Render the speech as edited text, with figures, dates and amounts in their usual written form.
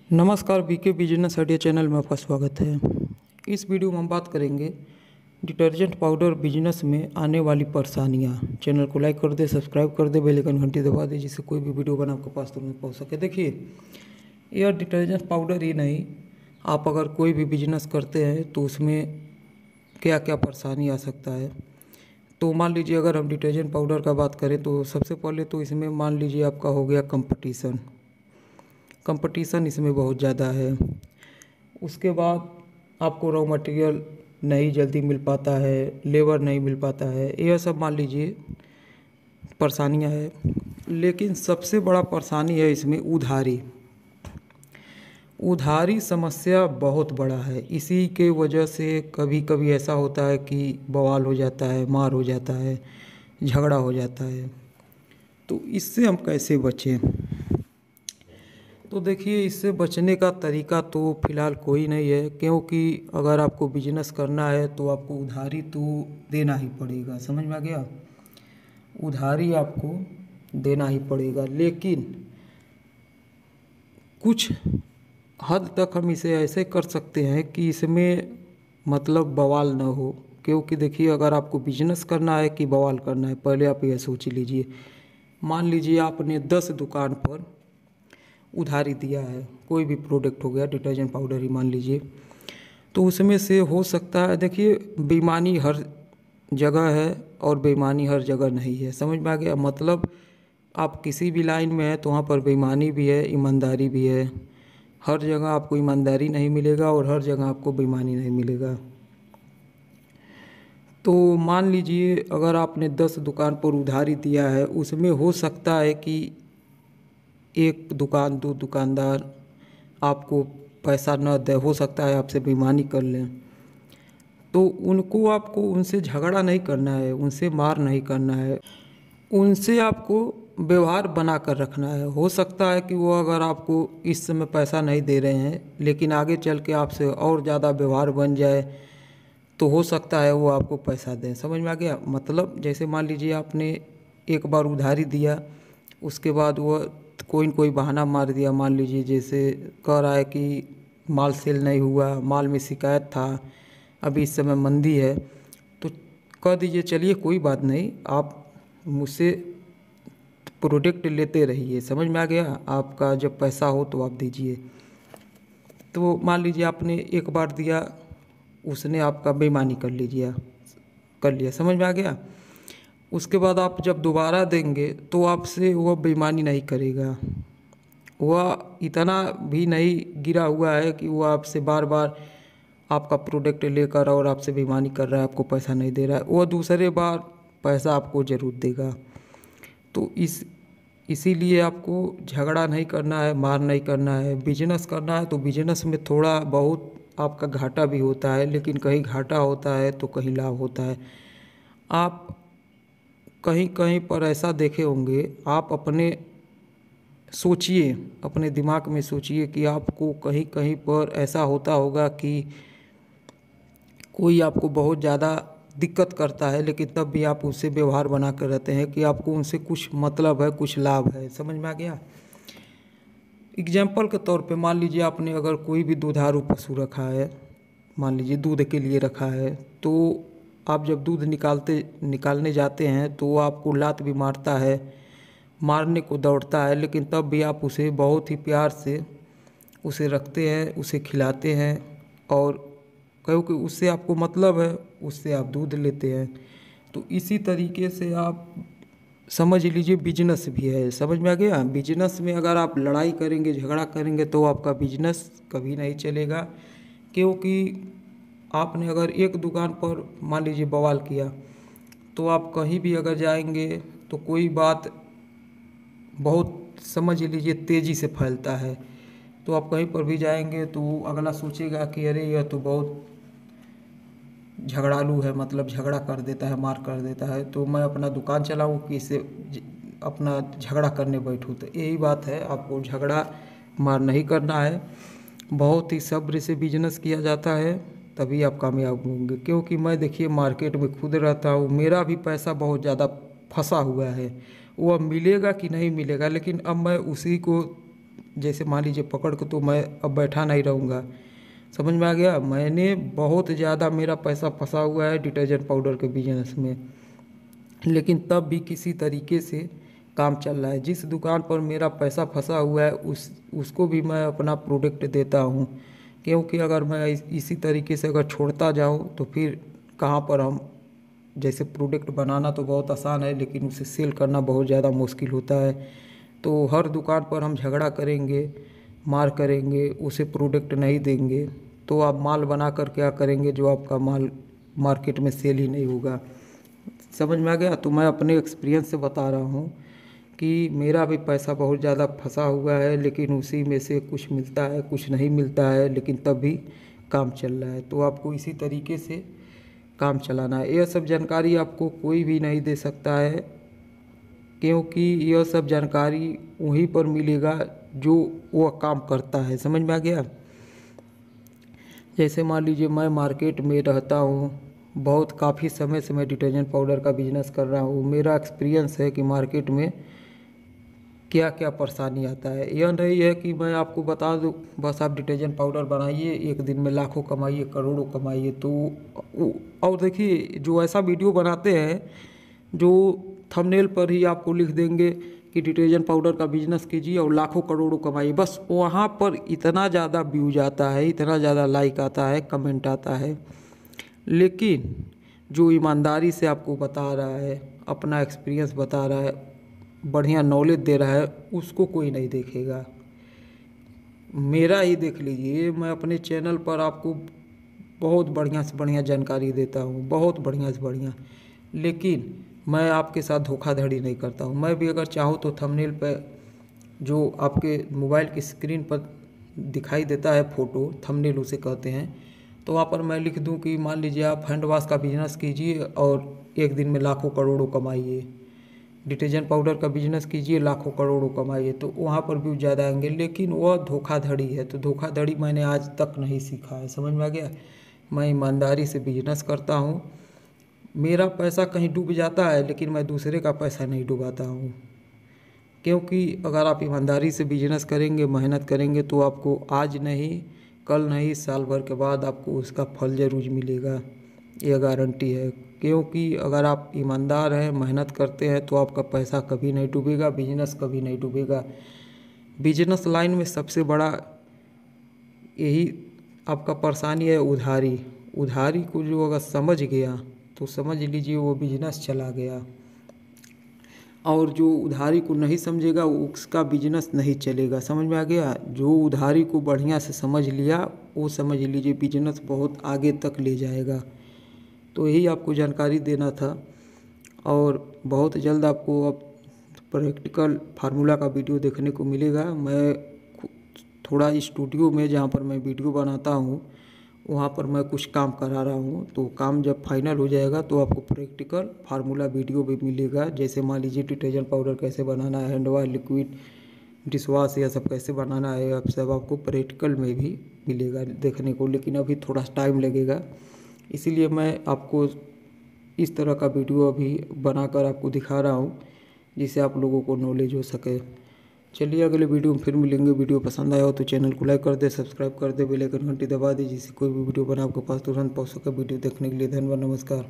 नमस्कार, BK business idea channel में आपका स्वागत है। इस वीडियो में हम बात करेंगे डिटर्जेंट पाउडर बिजनेस में आने वाली परेशानियां। चैनल को लाइक कर दे, सब्सक्राइब कर दे, बेल आइकन घंटी दबा दे, जिससे कोई भी वीडियो बना आपके पास तुरंत पहुंच सके। देखिए, यह डिटर्जेंट पाउडर ही नहीं, आप अगर कोई भी बिजनेस करते हैं तो उसमें क्या क्या परेशानी आ सकता है। तो मान लीजिए, अगर हम डिटर्जेंट पाउडर का बात करें तो सबसे पहले तो इसमें मान लीजिए आपका हो गया कंपटीशन इसमें बहुत ज़्यादा है। उसके बाद आपको रॉ मटेरियल नहीं जल्दी मिल पाता है, लेबर नहीं मिल पाता है, यह सब मान लीजिए परेशानियां है। लेकिन सबसे बड़ा परेशानी है इसमें उधारी समस्या बहुत बड़ा है। इसी के वजह से कभी कभी ऐसा होता है कि बवाल हो जाता है, मार हो जाता है, झगड़ा हो जाता है। तो इससे हम कैसे बचें? तो देखिए, इससे बचने का तरीका तो फ़िलहाल कोई नहीं है, क्योंकि अगर आपको बिजनेस करना है तो आपको उधारी तो देना ही पड़ेगा। समझ में आ गया? उधारी आपको देना ही पड़ेगा, लेकिन कुछ हद तक हम इसे ऐसे कर सकते हैं कि इसमें मतलब बवाल ना हो। क्योंकि देखिए, अगर आपको बिजनेस करना है कि बवाल करना है, पहले आप यह सोच लीजिए। मान लीजिए आपने 10 दुकान पर उधारी दिया है, कोई भी प्रोडक्ट हो गया, डिटर्जेंट पाउडर ही मान लीजिए, तो उसमें से हो सकता है, देखिए, बेईमानी हर जगह है और बेईमानी हर जगह नहीं है। समझ में आ गया? मतलब आप किसी भी लाइन में हैं तो वहाँ पर बेईमानी भी है, ईमानदारी भी है। हर जगह आपको ईमानदारी नहीं मिलेगा और हर जगह आपको बेईमानी नहीं मिलेगा। तो मान लीजिए, अगर आपने 10 दुकान पर उधारी दिया है, उसमें हो सकता है कि एक दुकान, दो दुकानदार आपको पैसा न दे, हो सकता है आपसे बेईमानी कर लें। तो आपको उनसे झगड़ा नहीं करना है, उनसे मार नहीं करना है, उनसे आपको व्यवहार बना कर रखना है। हो सकता है कि वो अगर आपको इस समय पैसा नहीं दे रहे हैं, लेकिन आगे चल के आपसे और ज़्यादा व्यवहार बन जाए तो हो सकता है वो आपको पैसा दें। समझ में आ गया? मतलब जैसे मान लीजिए आपने एक बार उधारी दिया, उसके बाद वो कोई न कोई बहाना मार दिया। मान लीजिए जैसे कह रहा है कि माल सेल नहीं हुआ, माल में शिकायत था, अभी इस समय मंदी है, तो कह दीजिए चलिए कोई बात नहीं, आप मुझसे प्रोडक्ट लेते रहिए। समझ में आ गया? आपका जब पैसा हो तो आप दीजिए। तो मान लीजिए आपने एक बार दिया, उसने आपका बेईमानी कर लिया। समझ में आ गया? उसके बाद आप जब दोबारा देंगे तो आपसे वह बेईमानी नहीं करेगा। वह इतना भी नहीं गिरा हुआ है कि वो आपसे बार बार आपका प्रोडक्ट लेकर और आपसे बेईमानी कर रहा है, आपको पैसा नहीं दे रहा है। वह दूसरे बार पैसा आपको ज़रूर देगा। तो इसीलिए आपको झगड़ा नहीं करना है, मार नहीं करना है। बिजनेस करना है तो बिजनेस में थोड़ा बहुत आपका घाटा भी होता है, लेकिन कहीं घाटा होता है तो कहीं लाभ होता है। आप कहीं कहीं पर ऐसा देखे होंगे, आप अपने सोचिए, अपने दिमाग में सोचिए कि आपको कहीं कहीं पर ऐसा होता होगा कि कोई आपको बहुत ज़्यादा दिक्कत करता है, लेकिन तब भी आप उससे व्यवहार बना कर रहते हैं कि आपको उनसे कुछ मतलब है, कुछ लाभ है। समझ में आ गया? एग्जाम्पल के तौर पे मान लीजिए आपने अगर कोई भी दुधारू पशु रखा है, मान लीजिए दूध के लिए रखा है, तो आप जब दूध निकालने जाते हैं तो वो आपको लात भी मारता है, मारने को दौड़ता है, लेकिन तब भी आप उसे बहुत ही प्यार से उसे रखते हैं, उसे खिलाते हैं, और क्योंकि उससे आपको मतलब है, उससे आप दूध लेते हैं। तो इसी तरीके से आप समझ लीजिए बिजनेस भी है। समझ में आ गया? बिजनेस में अगर आप लड़ाई करेंगे, झगड़ा करेंगे तो आपका बिजनेस कभी नहीं चलेगा। क्योंकि आपने अगर एक दुकान पर मान लीजिए बवाल किया, तो आप कहीं भी अगर जाएंगे तो कोई बात बहुत, समझ लीजिए, तेज़ी से फैलता है। तो आप कहीं पर भी जाएंगे तो अगला सोचेगा कि अरे यह तो बहुत झगड़ालू है, मतलब झगड़ा कर देता है, मार कर देता है, तो मैं अपना दुकान चलाऊं कि इससे अपना झगड़ा करने बैठूं। तो यही बात है, आपको झगड़ा मार नहीं करना है। बहुत ही सब्र से बिजनेस किया जाता है, तभी आप कामयाब होंगे। क्योंकि मैं, देखिए, मार्केट में खुद रहता हूँ, मेरा भी पैसा बहुत ज़्यादा फंसा हुआ है। वो अब मिलेगा कि नहीं मिलेगा, लेकिन अब मैं उसी को जैसे मान लीजिए पकड़ के तो मैं अब बैठा नहीं रहूँगा। समझ में आ गया। मैंने बहुत ज़्यादा मेरा पैसा फंसा हुआ है डिटर्जेंट पाउडर के बिजनेस में, लेकिन तब भी किसी तरीके से काम चल रहा है। जिस दुकान पर मेरा पैसा फंसा हुआ है उसको भी मैं अपना प्रोडक्ट देता हूँ, क्योंकि अगर मैं इसी तरीके से अगर छोड़ता जाऊँ तो फिर कहाँ पर हम, जैसे प्रोडक्ट बनाना तो बहुत आसान है लेकिन उसे सेल करना बहुत ज़्यादा मुश्किल होता है। तो हर दुकान पर हम झगड़ा करेंगे, मार करेंगे, उसे प्रोडक्ट नहीं देंगे तो आप माल बना कर क्या करेंगे जो आपका माल मार्केट में सेल ही नहीं होगा। समझ में आ गया। तो मैं अपने एक्सपीरियंस से बता रहा हूँ कि मेरा भी पैसा बहुत ज़्यादा फंसा हुआ है, लेकिन उसी में से कुछ मिलता है कुछ नहीं मिलता है, लेकिन तब भी काम चल रहा है। तो आपको इसी तरीके से काम चलाना है। यह सब जानकारी आपको कोई भी नहीं दे सकता है, क्योंकि यह सब जानकारी वहीं पर मिलेगा जो वह काम करता है। समझ में आ गया। जैसे मान लीजिए मैं मार्केट में रहता हूँ, बहुत काफ़ी समय से मैं डिटर्जेंट पाउडर का बिजनेस कर रहा हूँ। मेरा एक्सपीरियंस है कि मार्केट में क्या क्या परेशानी आता है। यह नहीं है कि मैं आपको बता दूँ बस आप डिटर्जेंट पाउडर बनाइए, एक दिन में लाखों कमाइए, करोड़ों कमाइए। तो और देखिए जो ऐसा वीडियो बनाते हैं जो थंबनेल पर ही आपको लिख देंगे कि डिटर्जेंट पाउडर का बिजनेस कीजिए और लाखों करोड़ों कमाइए, बस वहाँ पर इतना ज़्यादा व्यूज आता है, इतना ज़्यादा लाइक आता है, कमेंट आता है, लेकिन जो ईमानदारी से आपको बता रहा है, अपना एक्सपीरियंस बता रहा है, बढ़िया नॉलेज दे रहा है, उसको कोई नहीं देखेगा। मेरा ही देख लीजिए, मैं अपने चैनल पर आपको बहुत बढ़िया से बढ़िया जानकारी देता हूँ, बहुत बढ़िया से बढ़िया, लेकिन मैं आपके साथ धोखाधड़ी नहीं करता हूँ। मैं भी अगर चाहूँ तो थंबनेल पर जो आपके मोबाइल की स्क्रीन पर दिखाई देता है फ़ोटो, थंबनेल उसे कहते हैं, तो वहाँ पर मैं लिख दूँ कि मान लीजिए आप हैंड वॉश का बिजनेस कीजिए और एक दिन में लाखों करोड़ों कमाइए, डिटर्जेंट पाउडर का बिजनेस कीजिए, लाखों करोड़ों कमाइए, तो वहाँ पर भी ज़्यादा आएंगे। लेकिन वह धोखाधड़ी है। तो धोखाधड़ी मैंने आज तक नहीं सीखा है। समझ में आ गया। मैं ईमानदारी से बिजनेस करता हूँ। मेरा पैसा कहीं डूब जाता है लेकिन मैं दूसरे का पैसा नहीं डुबाता हूँ, क्योंकि अगर आप ईमानदारी से बिजनेस करेंगे, मेहनत करेंगे, तो आपको आज नहीं, कल नहीं, साल भर के बाद आपको उसका फल ज़रूर मिलेगा, यह गारंटी है। क्योंकि अगर आप ईमानदार हैं, मेहनत करते हैं, तो आपका पैसा कभी नहीं डूबेगा, बिजनेस कभी नहीं डूबेगा। बिजनेस लाइन में सबसे बड़ा यही आपका परेशानी है, उधारी। उधारी को जो अगर समझ गया तो समझ लीजिए वो बिजनेस चला गया, और जो उधारी को नहीं समझेगा उसका बिजनेस नहीं चलेगा। समझ में आ गया। जो उधारी को बढ़िया से समझ लिया वो समझ लीजिए बिजनेस बहुत आगे तक ले जाएगा। तो यही आपको जानकारी देना था, और बहुत जल्द आपको अब प्रैक्टिकल फार्मूला का वीडियो देखने को मिलेगा। मैं थोड़ा स्टूडियो में जहाँ पर मैं वीडियो बनाता हूँ वहाँ पर मैं कुछ काम करा रहा हूँ, तो काम जब फाइनल हो जाएगा तो आपको प्रैक्टिकल फार्मूला वीडियो भी मिलेगा। जैसे मान लीजिए डिटर्जेंट पाउडर कैसे बनाना है, हैंड वॉश, लिक्विड डिशवॉश, यह सब कैसे बनाना है, अब सब आपको प्रैक्टिकल में भी मिलेगा देखने को। लेकिन अभी थोड़ा टाइम लगेगा, इसीलिए मैं आपको इस तरह का वीडियो अभी बनाकर आपको दिखा रहा हूँ जिससे आप लोगों को नॉलेज हो सके। चलिए अगले वीडियो में फिर मिलेंगे। वीडियो पसंद आया हो तो चैनल को लाइक कर दे, सब्सक्राइब कर दे, बेल आइकन घंटी दबा दे, जिससे कोई भी वीडियो बना आपके पास तुरंत पहुँच सके। वीडियो देखने के लिए धन्यवाद, नमस्कार।